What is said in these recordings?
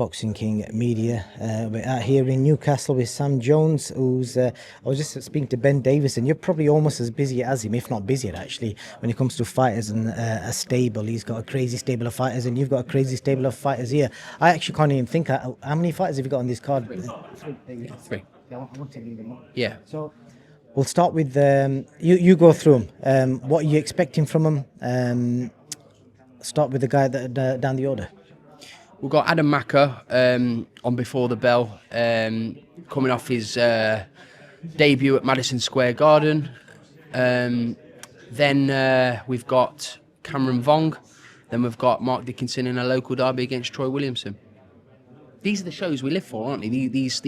Boxing King Media. We're out here in Newcastle with Sam Jones, who's. I was just speaking to Ben Davis, and you're probably almost as busy as him, if not busier, actually, when it comes to fighters and a stable. He's got a crazy stable of fighters, and you've got a crazy stable of fighters here. I actually can't even think. How many fighters have you got on this card? Three. Yeah. So we'll start with you go through them. What are you expecting from them? Start with the guy that down the order. We've got Adam Macker on Before the Bell, coming off his debut at Madison Square Garden. Then we've got Cameron Vong. Then we've got Mark Dickinson in a local derby against Troy Williamson. These are the shows we live for, aren't they? This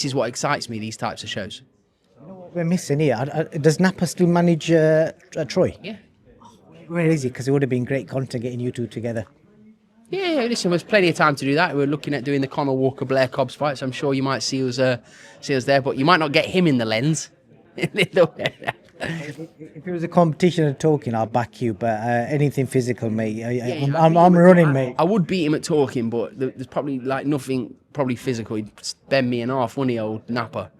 is what excites me, these types of shows. You know what we're missing here? Does Napa still manage Troy? Yeah. Where is he? Because it would have been great content getting you two together. Yeah, listen, there's plenty of time to do that. We're looking at doing the Conor Walker-Blair Cobbs fight, so I'm sure you might see us there, but you might not get him in the lens. If it was a competition of talking, I'll back you, but anything physical, mate. I'm running, mate. I would beat him at talking, but there's probably nothing physical. He'd bend me in half, wouldn't he, old Napa?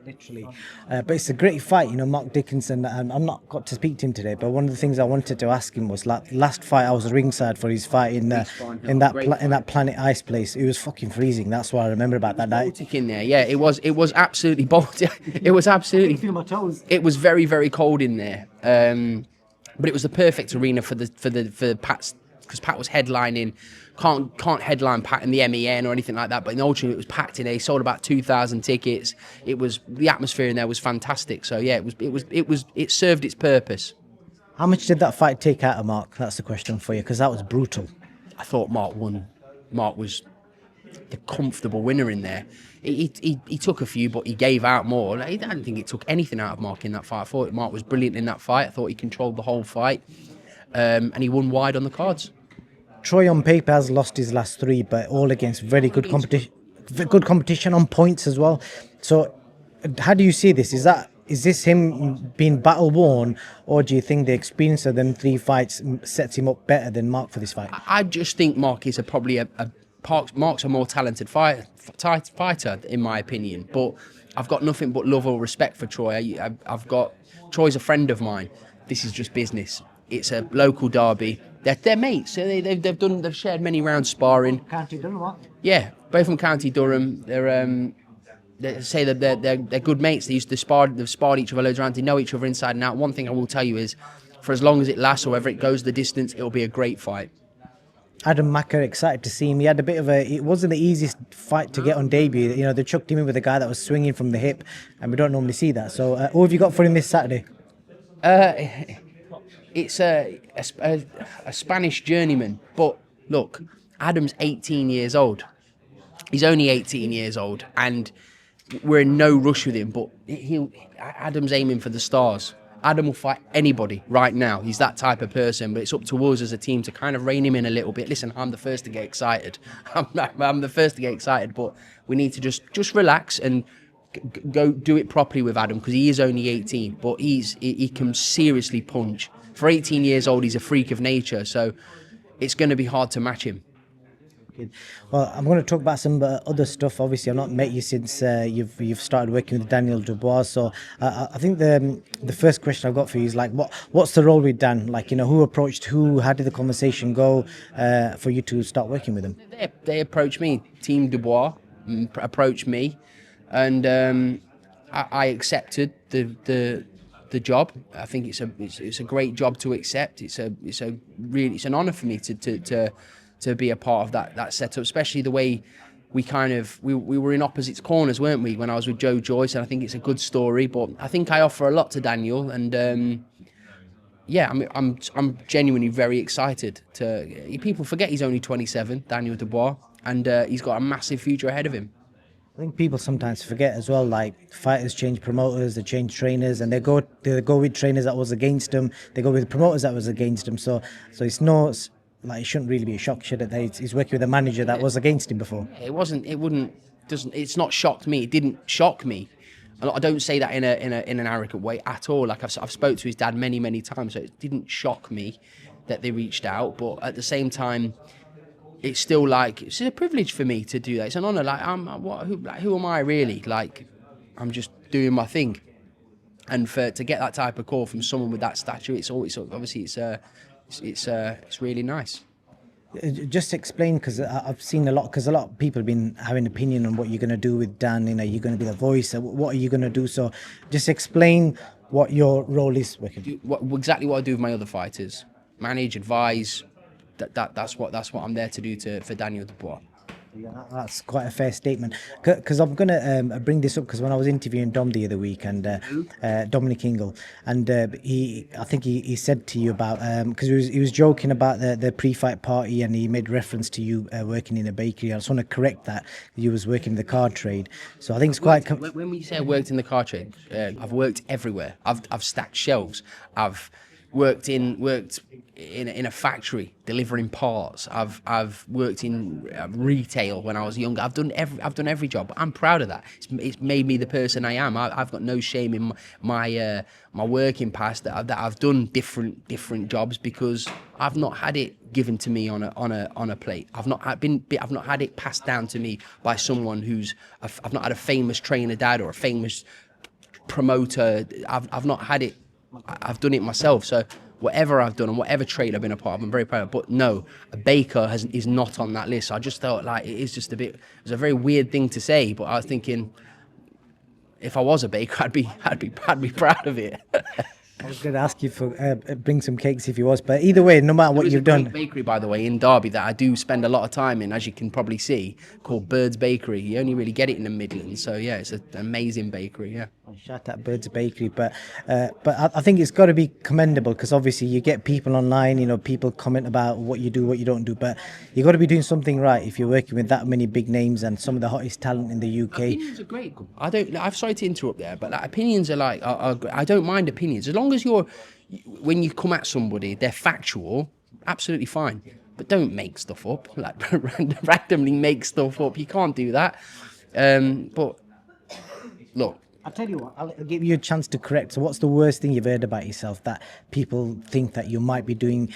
Literally. But it's a great fight, Mark Dickinson. I'm not got to speak to him today, but one of the things I wanted to ask him was last fight I was ringside for his fight in that Planet Ice place. It was fucking freezing. That's what I remember about that night. Baltic in there, yeah. It was absolutely Baltic. It was absolutely. Feel my toes. It was very, very cold in there. But it was the perfect arena for Pat's, because Pat was headlining. Can't headline Pat in the MEN or anything like that, but in Ultra it was packed in there. He sold about 2,000 tickets. The atmosphere in there was fantastic. So yeah, it served its purpose. How much did that fight take out of Mark? That's the question for you, because that was brutal. I thought Mark won. Mark was the comfortable winner in there. He took a few, but he gave out more. I don't think it took anything out of Mark in that fight. I thought Mark was brilliant in that fight. I thought he controlled the whole fight, and he won wide on the cards. Troy on paper has lost his last three, but all against very good competition. Good competition on points as well. So, how do you see this? Is this him being battle worn, or do you think the experience of them three fights sets him up better than Mark for this fight? I just think Mark is Mark's a more talented fighter, in my opinion. But I've got nothing but love or respect for Troy. Troy's a friend of mine. This is just business. It's a local derby. They're mates. So they've shared many rounds sparring. County Durham, what? Yeah, both from County Durham. They say that they're good mates. They've sparred each other loads around. They know each other inside and out. One thing I will tell you is, for as long as it lasts, or whether it goes the distance, it'll be a great fight. Adam Macker, excited to see him. He had a bit of it wasn't the easiest fight to get on debut. They chucked him in with a guy that was swinging from the hip, and we don't normally see that. So, what have you got for him this Saturday? It's a Spanish journeyman, but look, Adam's 18 years old. He's only 18 years old, and we're in no rush with him, but Adam's aiming for the stars. Adam will fight anybody right now. He's that type of person, but it's up to us as a team to kind of rein him in a little bit. Listen, I'm the first to get excited. I'm the first to get excited, but we need to just relax and go do it properly with Adam, because he is only 18, but he can seriously punch. For 18 years old, he's a freak of nature, so it's going to be hard to match him. Well, I'm going to talk about some other stuff. Obviously, I've not met you since you've started working with Daniel Dubois. So I think the first question I've got for you is what's the role with Dan? Who approached who? How did the conversation go for you to start working with him? They approached me. Team Dubois approached me, and I accepted the job. I think it's a great job to accept. It's an honour for me to be a part of that setup, especially the way we were in opposite corners, weren't we, when I was with Joe Joyce, and I think it's a good story. But I think I offer a lot to Daniel, and I'm genuinely very excited people forget he's only 27, Daniel Dubois, and he's got a massive future ahead of him. I think people sometimes forget as well, fighters change promoters, they change trainers, and they go with trainers that was against them, they go with promoters that was against them. So it's no, it shouldn't really be a shock, should it? He's working with a manager that was against him before. It's not shocked me. It didn't shock me. I don't say that in an arrogant way at all. I've spoke to his dad many times, so it didn't shock me that they reached out. But at the same time, it's still like it's a privilege for me to do that. It's an honor. Like who am I really? Like I'm just doing my thing, and to get that type of call from someone with that stature, it's always obviously it's really nice. Just explain, because I've seen a lot, because a lot of people have been having opinion on what you're going to do with Dan. You know, you're going to be the voice. What are you going to do? So just explain what your role is. Exactly what I do with my other fighters: manage, advise. That's what I'm there to do for Daniel Dubois. Yeah, that's quite a fair statement. Because I'm going to bring this up, because when I was interviewing Dom the other week, and Dominic Ingle, and I think he said to you about, because he was joking about the pre-fight party, and he made reference to you working in a bakery. I just want to correct that. You was working in the car trade. So I think it's quite... When we say I worked in the car trade, I've worked everywhere. I've stacked shelves. I've worked in a factory delivering parts. I've worked in retail when I was younger. I've done every job. I'm proud of that. It's made me the person I am. I've got no shame in my working past that I've done different jobs, because I've not had it given to me on a plate. I've not had it passed down to me by someone I've not had a famous trainer dad or a famous promoter. I've not had it. I've done it myself. So whatever I've done and whatever trade I've been a part of, I'm very proud of. But no, a baker is not on that list. I just felt like it was a very weird thing to say, but I was thinking, if I was a baker, I'd be proud of it. I was going to ask you for bring some cakes if you was, but either way, no matter what you've done. There's a bakery, by the way, in Derby that I do spend a lot of time in, as you can probably see, called Bird's Bakery. You only really get it in the Midlands, so yeah, it's an amazing bakery. Yeah. Shout out Bird's Bakery, but I think it's got to be commendable, because obviously you get people online, you know, people comment about what you do, what you don't do, but you got to be doing something right if you're working with that many big names and some of the hottest talent in the UK. Opinions are great. I'm sorry to interrupt there, but opinions are like I don't mind opinions as long as when you come at somebody, they're factual. Absolutely fine, but don't make stuff up, like randomly make stuff up. You can't do that. But look, I'll tell you what, I'll give you a chance to correct. So what's the worst thing you've heard about yourself that people think that you might be doing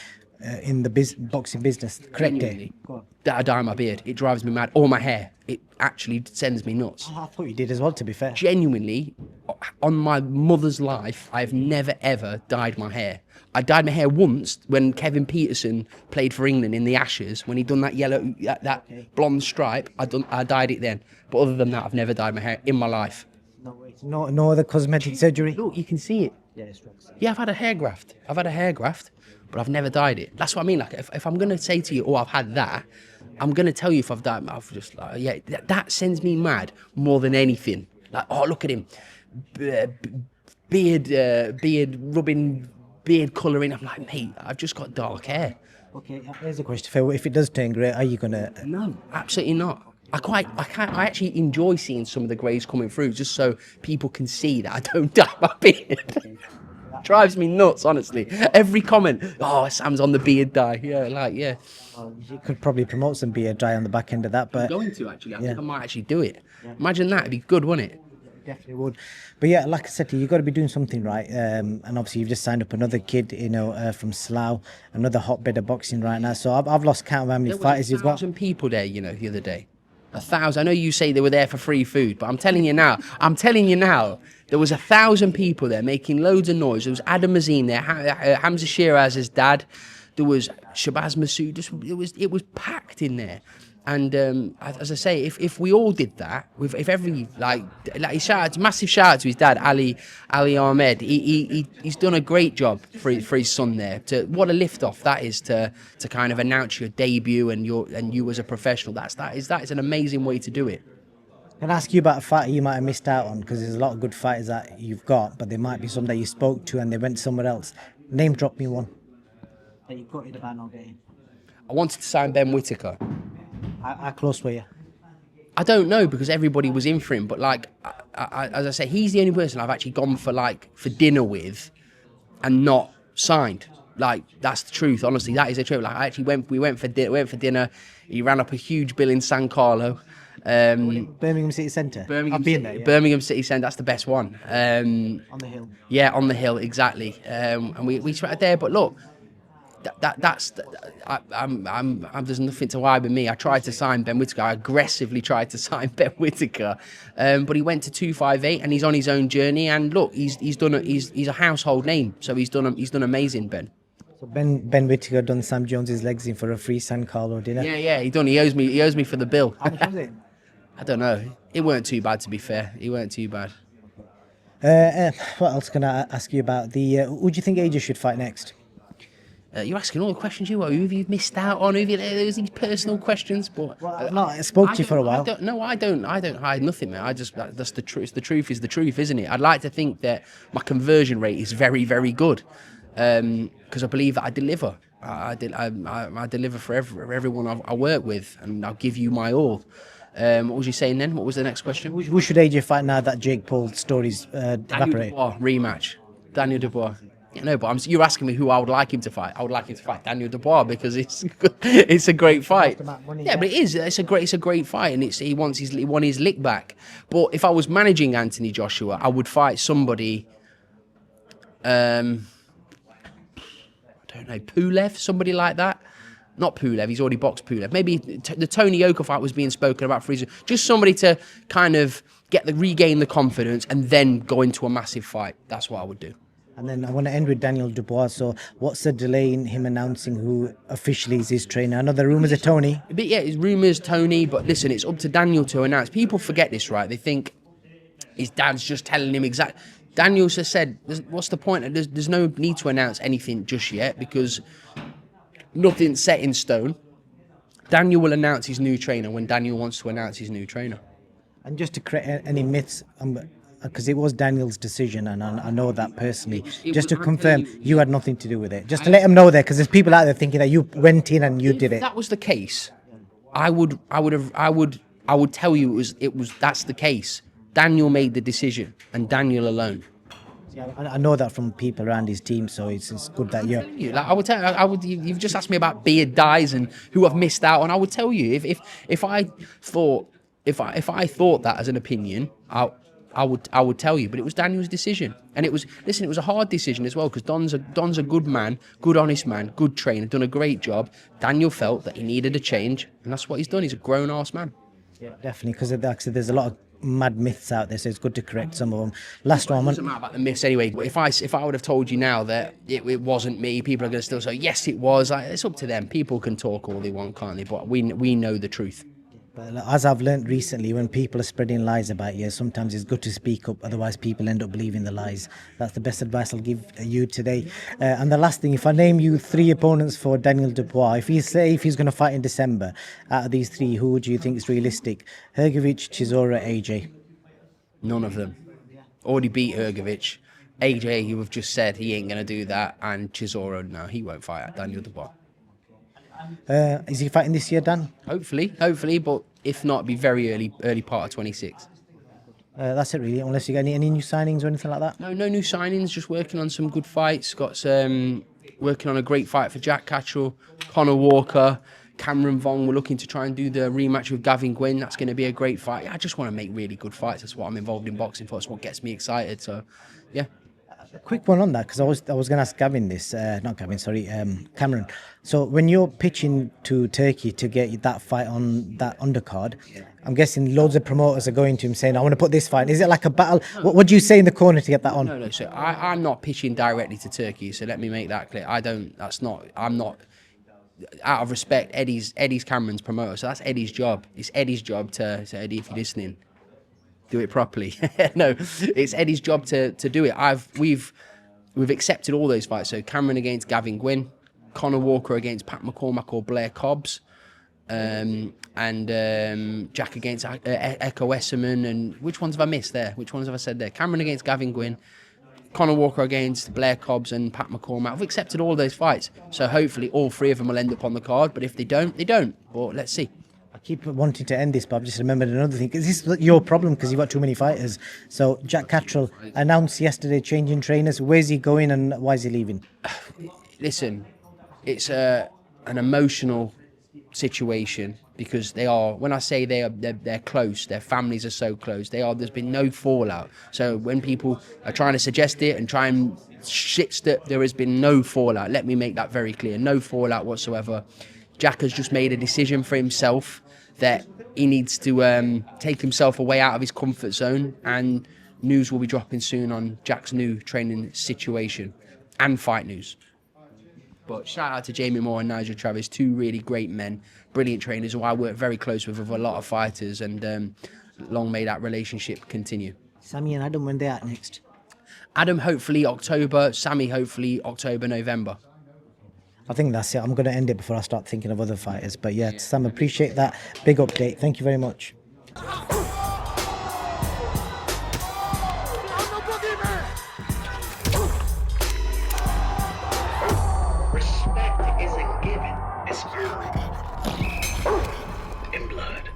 in the boxing business? Correct it. That I dye my beard. It drives me mad. Or my hair. It actually sends me nuts. I thought you did as well, to be fair. Genuinely, on my mother's life, I've never ever dyed my hair. I dyed my hair once when Kevin Peterson played for England in the Ashes. When he done that yellow, that blonde stripe, I dyed it then. But other than that, I've never dyed my hair in my life. No other cosmetic surgery? Look, you can see it. Yeah, I've had a hair graft. But I've never dyed it. That's what I mean. Like, if I'm going to say to you, oh, I've had that, I'm going to tell you if I've dyed it. I've just like, yeah, that sends me mad more than anything. Like, oh, look at him. Beard rubbing, beard colouring. I'm like, mate, I've just got dark hair. Okay, here's a question, Phil. If it does turn grey, are you going to... No, absolutely not. I actually enjoy seeing some of the greys coming through, just so people can see that I don't dye my beard. Drives me nuts, honestly. Every comment, oh, Sam's on the beard dye. Yeah. Well, you could probably promote some beard dye on the back end of that, but... I'm going to, actually. I think I might actually do it. Yeah. Imagine that. It'd be good, wouldn't it? Definitely would. But yeah, like I said to you, you've got to be doing something right. And obviously you've just signed up another kid, from Slough, another hotbed of boxing right now. So I've lost count of how many fighters you've got. There were 1,000 people there, the other day. 1,000. I know you say they were there for free food, but I'm telling you now, there was 1,000 people there making loads of noise. There was Adam Mazin there, Hamza Shiraz's dad. There was Shabazz Masood. It was packed in there. And as I say, if we all did that, if every massive shout out to his dad, Ali Ahmed. He's done a great job for his son there. What a lift off that is to kind of announce your debut and you as a professional. That is an amazing way to do it. Can I ask you about a fighter you might have missed out on? Because there's a lot of good fighters that you've got, but there might be some that you spoke to and they went somewhere else. Name drop me one that you got in about not getting. I wanted to sign Ben Whittaker. How close were you? I don't know, because everybody was in for him. But as I say, he's the only person I've actually gone for dinner with, and not signed. Like, that's the truth. Honestly, that is the truth. Like, we went for dinner. He ran up a huge bill in San Carlo. Birmingham City Centre. I've been there. Yeah. Birmingham City Centre. That's the best one. On the hill. Yeah, on the hill, exactly. And we tried there. But look, there's nothing to hide with me. I tried to sign Ben Whittaker. I aggressively tried to sign Ben Whittaker, but he went to 258 and he's on his own journey. And look, he's a household name, so he's done amazing, Ben. So Ben Whittaker done Sam Jones's legs in for a free San Carlo dinner. Yeah, he owes me for the bill. How much was it? I don't know. It weren't too bad, to be fair. It weren't too bad. What else can I ask you about? Who do you think AJ should fight next? You're asking all the questions who have you missed out on? Those these personal questions, but I spoke to you for a while. I don't hide nothing, man. That's the truth. The truth is the truth, isn't it? I'd like to think that my conversion rate is very, very good, because I believe that I deliver. I deliver for everyone I work with, and I'll give you my all. What was you saying then? What was the next question? Who should AJ fight now that Jake Paul story's evaporated? Dubois, rematch. Daniel Dubois. Yeah, no, but you're asking me who I would like him to fight. I would like him to fight Daniel Dubois because it's a great fight. Yeah, but it is. It's a great fight, and he won his lick back. But if I was managing Anthony Joshua, I would fight somebody. I don't know, Pulev, somebody like that. Not Pulev, he's already boxed Pulev. Maybe the Tony Yoka fight was being spoken about for reason. Just somebody to kind of regain the confidence and then go into a massive fight. That's what I would do. And then I want to end with Daniel Dubois. So what's the delay in him announcing who officially is his trainer? I know the rumours are Tony. But yeah, it's rumours, Tony. But listen, it's up to Daniel to announce. People forget this, right? They think his dad's just telling him exactly. Daniel just said, what's the point? There's no need to announce anything just yet because nothing's set in stone. Daniel will announce his new trainer when Daniel wants to announce his new trainer. And just to create any myths, because it was Daniel's decision, and I know that personally. Just to confirm, you had nothing to do with it. Just to let him know there, because there's people out there thinking that you went in and you did it. If that was the case, I would tell you it was that's the case. Daniel made the decision, and Daniel alone. Yeah, I know that from people around his team, so it's good that you're. I would tell you. You've just asked me about beard dyes and who I've missed out on. I would tell you if I thought that as an opinion, I would tell you. But it was Daniel's decision, and it was a hard decision as well because Don's a good man, good honest man, good trainer, done a great job. Daniel felt that he needed a change, and that's what he's done. He's a grown ass man. Yeah, definitely, because actually there's a lot of mad myths out there, so it's good to correct some of them. Last one. It doesn't matter about the myths anyway. If I would have told you now that it wasn't me, people are going to still say yes, it was. It's up to them. People can talk all they want, can't they? But we know the truth. But as I've learned recently, when people are spreading lies about you, sometimes it's good to speak up, otherwise people end up believing the lies. That's the best advice I'll give you today. And the last thing, if I name you 3 opponents for Daniel Dubois, if he's going to fight in December, out of these 3, who would you think is realistic? Hrgovic, Chisora, AJ? None of them. Already beat Hrgovic. AJ, you have just said he ain't going to do that. And Chisora, no, he won't fight Daniel Dubois. Is he fighting this year, Dan? Hopefully, but if not, it'll be very early part of 26. That's it really, unless you got any new signings or anything like that? No new signings, just working on some good fights. Got some working on a great fight for Jack Cattrall, Conor Walker, Cameron Vong. We're looking to try and do the rematch with Gavin Gwynn. That's going to be a great fight. I just want to make really good fights. That's what I'm involved in boxing for. That's what gets me excited. So, yeah. A quick one on that, because I was going to ask Gavin this, not Gavin, sorry, Cameron. So when you're pitching to Turkey to get that fight on that undercard, I'm guessing loads of promoters are going to him saying, I want to put this fight. Is it like a battle? What do you say in the corner to get that on? No. So I'm not pitching directly to Turkey. So let me make that clear. I'm not. Out of respect, Eddie's Cameron's promoter. So that's Eddie's job. It's Eddie's job to Eddie, if you're listening, do it properly. No, it's Eddie's job to do it. We've accepted all those fights. So Cameron against Gavin Gwynn, Conor Walker against Pat McCormack or Blair Cobbs, and Jack against Echo Esserman. And which ones have I missed there? Which ones have I said there? Cameron against Gavin Gwynn, Conor Walker against Blair Cobbs and Pat McCormack. I've accepted all those fights. So hopefully all 3 of them will end up on the card. But if they don't, they don't. But let's see. I keep wanting to end this, but I've just remembered another thing. Because this is your problem, because you've got too many fighters. So Jack Cattrall announced yesterday changing trainers. Where's he going and why is he leaving? Listen, it's an emotional situation. because they are, when I say they're close, their families are so close, there's been no fallout. So when people are trying to suggest it and try and shit that, there has been no fallout. Let me make that very clear. No fallout whatsoever. Jack has just made a decision for himself that he needs to take himself away out of his comfort zone, and news will be dropping soon on Jack's new training situation and fight news. But shout out to Jamie Moore and Nigel Travis, two really great men, brilliant trainers who I work very close with a lot of fighters, and long may that relationship continue. Sammy and Adam, when they at next? Adam, hopefully October. Sammy, hopefully October, November. I think that's it. I'm going to end it before I start thinking of other fighters. But yeah, Sam, appreciate that big update. Thank you very much. Respect isn't given, it's earned in blood.